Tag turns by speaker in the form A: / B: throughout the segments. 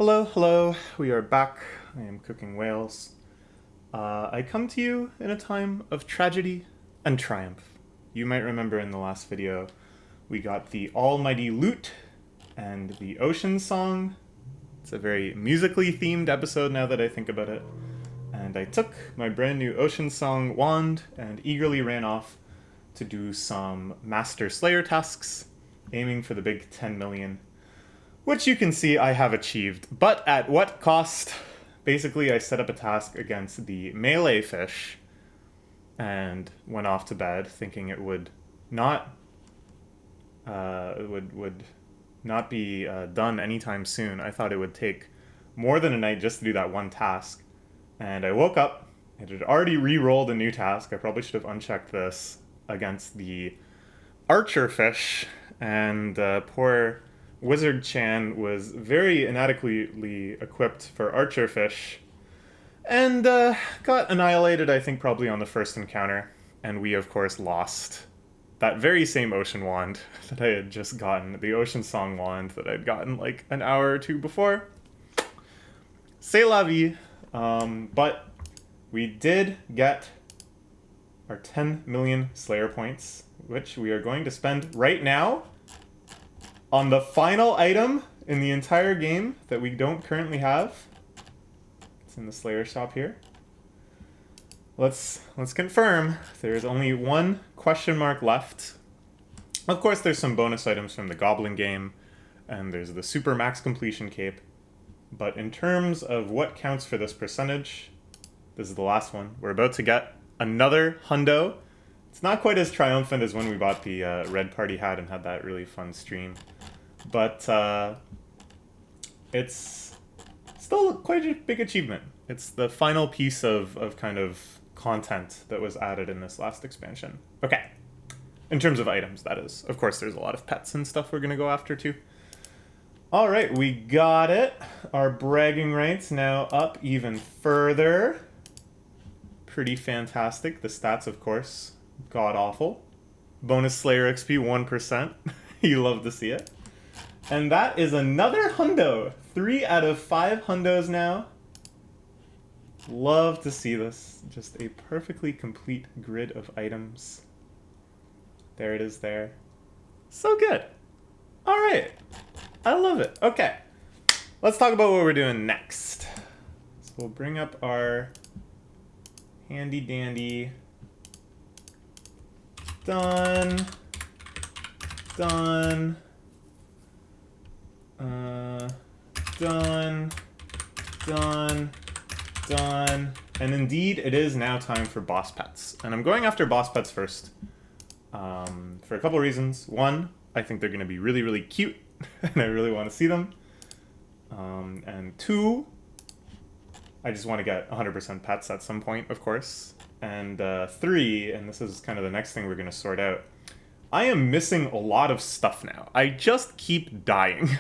A: Hello, hello, we are back. I am cooking whales. I come to you in a time of tragedy and triumph. You might remember in the last video, we got the almighty lute and the ocean song. It's a very musically themed episode now that I think about it. And I took my brand new ocean song wand and eagerly ran off to do some Master Slayer tasks, aiming for the big 10 million. Which you can see I have achieved, but at what cost? Basically, I set up a task against the melee fish and went off to bed thinking it would not would not be done anytime soon. I thought it would take more than a night just to do that one task. And I woke up, it had already re-rolled a new task. I probably should have unchecked this against the archer fish, and poor Wizard Chan was very inadequately equipped for archer fish, and got annihilated, I think, probably on the first encounter. And we, of course, lost that very same ocean wand that I had just gotten, the ocean song wand that I'd gotten like an hour or two before. C'est la vie. But we did get our 10 million Slayer points, which we are going to spend right now on the final item in the entire game that we don't currently have. It's in the Slayer shop here. Let's confirm. There's only one question mark left. Of course, there's some bonus items from the Goblin game, and there's the Super Max Completion Cape. But in terms of what counts for this percentage, this is the last one. We're about to get another hundo. It's not quite as triumphant as when we bought the Red Party hat and had that really fun stream. But it's still quite a big achievement. It's the final piece of kind of content that was added in this last expansion. Okay. In terms of items, that is. Of course, there's a lot of pets and stuff we're going to go after, too. All right, we got it. Our bragging rights now up even further. Pretty fantastic. The stats, of course, god-awful. Bonus Slayer XP, 1%. You love to see it. And that is another hundo. 3 out of 5 hundos now. Love to see this. Just a perfectly complete grid of items. There it is there. So good. All right. I love it. Okay. Let's talk about what we're doing next. So we'll bring up our handy dandy. Done. Done. Done. Done. Done. And indeed, it is now time for boss pets. And I'm going after boss pets first. For a couple reasons. One, I think they're going to be really, really cute. And I really want to see them. And two, I just want to get 100% pets at some point, of course. And three, and this is kind of the next thing we're going to sort out, I am missing a lot of stuff now. I just keep dying.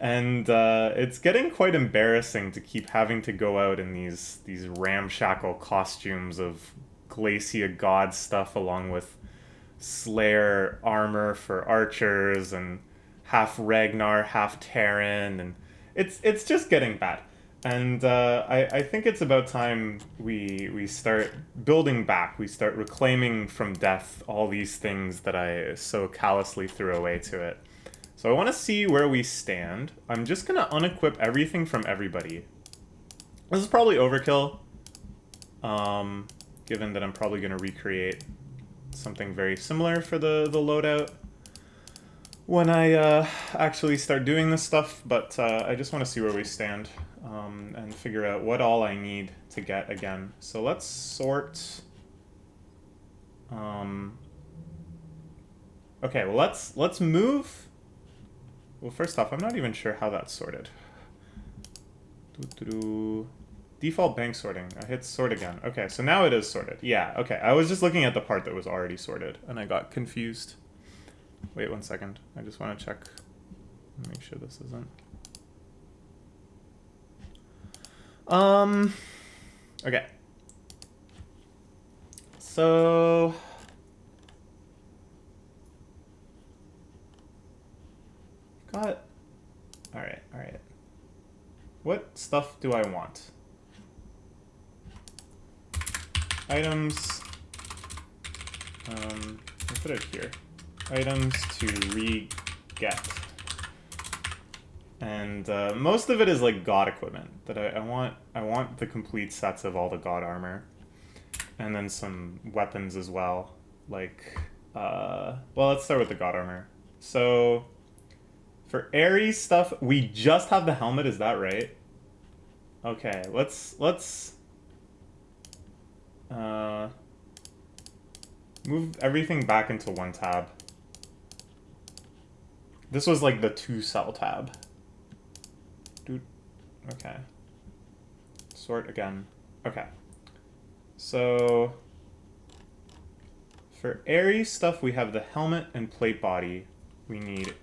A: And it's getting quite embarrassing to keep having to go out in these ramshackle costumes of Glacia God stuff, along with Slayer armor for archers and half Ragnar, half Terran, and it's just getting bad. And I think it's about time we start building back. We start reclaiming from death all these things that I so callously threw away to it. So I want to see where we stand. I'm just going to unequip everything from everybody. This is probably overkill, given that I'm probably going to recreate something very similar for the loadout when I actually start doing this stuff, but I just want to see where we stand and figure out what all I need to get again. So let's sort. Okay, well let's move. Well, first off, I'm not even sure how that's sorted. Default bank sorting. I hit sort again. Okay, so now it is sorted. Yeah, okay. I was just looking at the part that was already sorted, and I got confused. Wait 1 second. I just want to check. Make sure this isn't. Okay. So got. All right. what stuff do I want? Items. I'll put it here. Items to re-get. And most of it is like god equipment that I want the complete sets of all the god armor, and then some weapons as well. Like, well, let's start with the god armor. So for Ares stuff, we just have the helmet. Is that right? Okay, let's move everything back into one tab. This was like the 2-cell tab. Dude, okay. Sort again. Okay. So for Ares stuff, we have the helmet and plate body. We need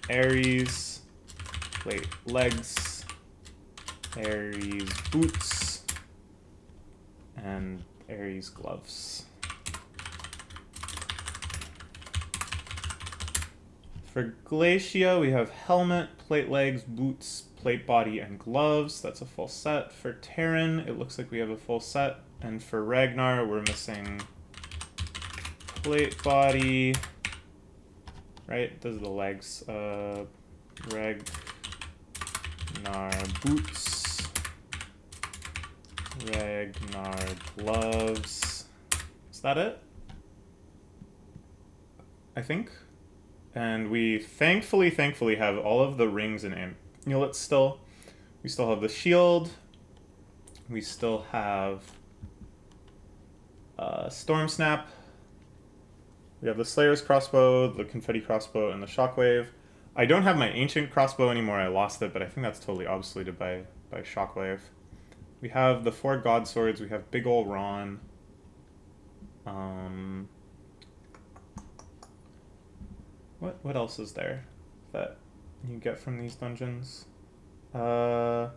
A: Ares plate legs, Ares boots, and Ares gloves. For Glacia, we have helmet, plate legs, boots, plate body, and gloves. That's a full set. For Terran, it looks like we have a full set. And for Ragnar, we're missing plate body. Right? Those are the legs. Ragnar boots. Ragnar gloves. Is that it? I think. And we thankfully have all of the rings and amulets still. We still have the shield. We still have Storm Snap. We have the Slayer's crossbow, the confetti crossbow, and the shockwave. I don't have my ancient crossbow anymore. I lost it, but I think that's totally obsoleted by shockwave. We have the 4 god swords. We have big ol' Ron. What else is there that you get from these dungeons? What's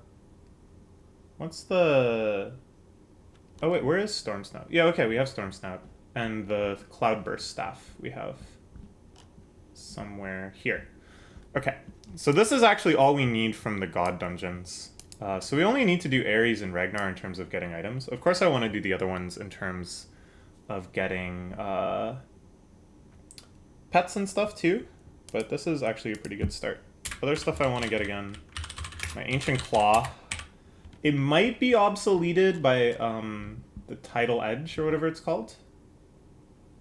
A: the... Oh wait, where is Storm Snap? Yeah, okay, we have Storm Snap. And the Cloudburst staff we have somewhere here. Okay, so this is actually all we need from the god dungeons. So we only need to do Ares and Ragnar in terms of getting items. Of course I want to do the other ones in terms of getting pets and stuff too, but this is actually a pretty good start. Other stuff I want to get again. My Ancient Claw. It might be obsoleted by the Tidal Edge or whatever it's called.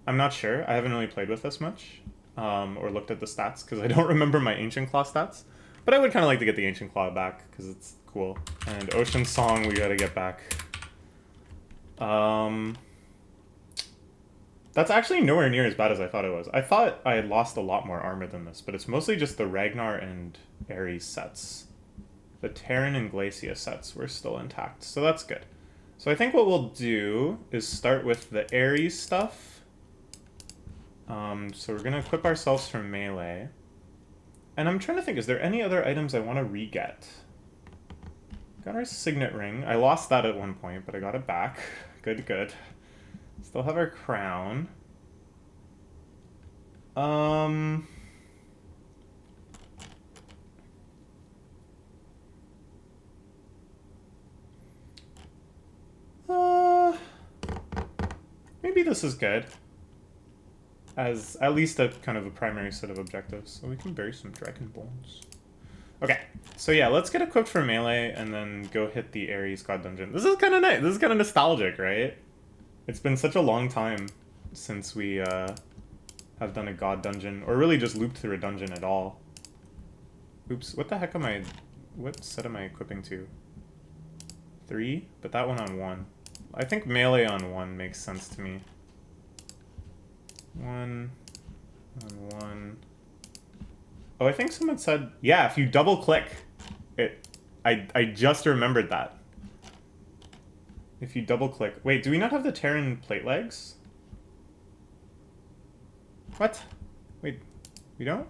A: I'm not sure. I haven't really played with this much or looked at the stats because I don't remember my Ancient Claw stats. But I would kind of like to get the Ancient Claw back because it's cool. And Ocean Song we gotta get back. That's actually nowhere near as bad as I thought it was. I thought I had lost a lot more armor than this, but it's mostly just the Ragnar and Ares sets. The Terran and Glacia sets were still intact, so that's good. So I think what we'll do is start with the Ares stuff. So we're gonna equip ourselves for melee. And I'm trying to think, is there any other items I want to re-get? Got our Signet Ring. I lost that at one point, but I got it back. Good, good. Still have our crown. Maybe this is good. As at least a kind of a primary set of objectives. So we can bury some dragon bones. Okay, so yeah, let's get equipped for melee and then go hit the Ares God Dungeon. This is kind of nice. This is kind of nostalgic, right? It's been such a long time since we have done a God Dungeon, or really just looped through a dungeon at all. Oops, what the heck am I... What set am I equipping to? 3? But that one on 1. I think melee on 1 makes sense to me. 1 on 1. Oh, I think someone said... Yeah, if you double-click it... I just remembered that. If you double-click... Wait, do we not have the Terran plate legs? What? Wait, we don't?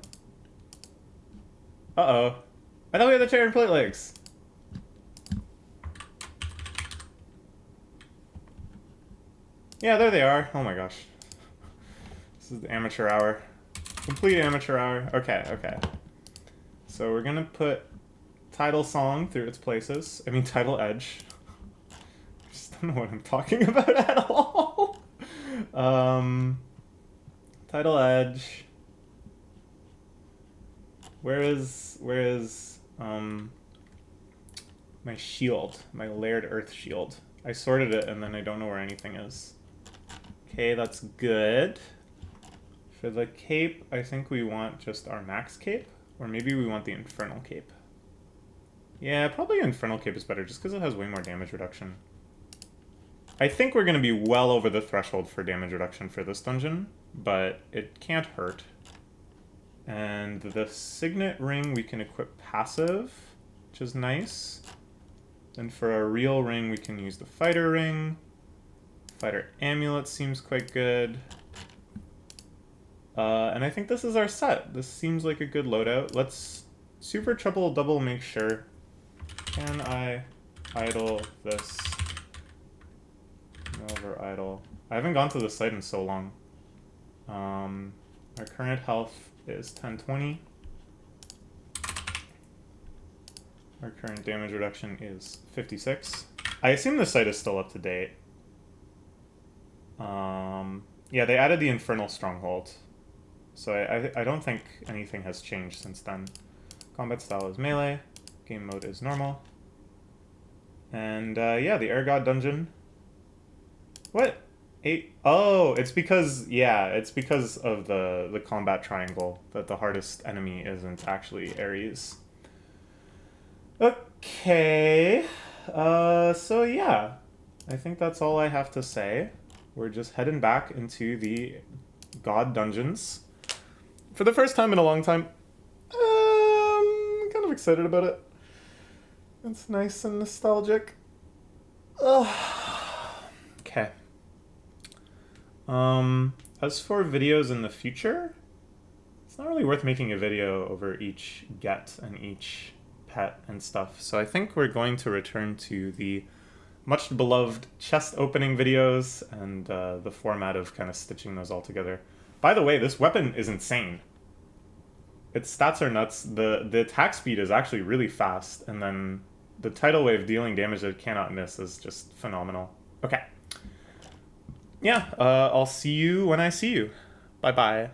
A: Uh-oh. I thought we had the Terran plate legs. Yeah, there they are. Oh my gosh. This is the amateur hour. Complete amateur hour. Okay, okay. So we're gonna put Tidal Song through its places. I mean, Tidal Edge. I just don't know what I'm talking about at all. Tidal Edge. Where is my shield, my layered earth shield? I sorted it and then I don't know where anything is. Okay, that's good. For the cape, I think we want just our max cape, or maybe we want the infernal cape. Yeah, probably infernal cape is better just because it has way more damage reduction. I think we're going to be well over the threshold for damage reduction for this dungeon, but it can't hurt. And the signet ring we can equip passive, which is nice. And for a real ring, we can use the fighter ring. Fighter amulet seems quite good. And I think this is our set. This seems like a good loadout. Let's super triple double make sure. Can I idle this Melvor Idle? I haven't gone to the site in so long. Our current health is 1020. Our current damage reduction is 56. I assume the site is still up to date. Yeah, they added the Infernal Stronghold. So I don't think anything has changed since then. Combat style is melee. Game mode is normal. And yeah, the Air God dungeon. What? 8? Oh, it's because, yeah, it's because of the combat triangle that the hardest enemy isn't actually Ares. Okay. So yeah, I think that's all I have to say. We're just heading back into the God dungeons. For the first time in a long time. I'm kind of excited about it. It's nice and nostalgic. Ugh. Okay. As for videos in the future, it's not really worth making a video over each get and each pet and stuff. So I think we're going to return to the much beloved chest opening videos and the format of kind of stitching those all together. By the way, this weapon is insane. Its stats are nuts. The attack speed is actually really fast, and then the tidal wave dealing damage that it cannot miss is just phenomenal. Okay. Yeah, I'll see you when I see you. Bye-bye.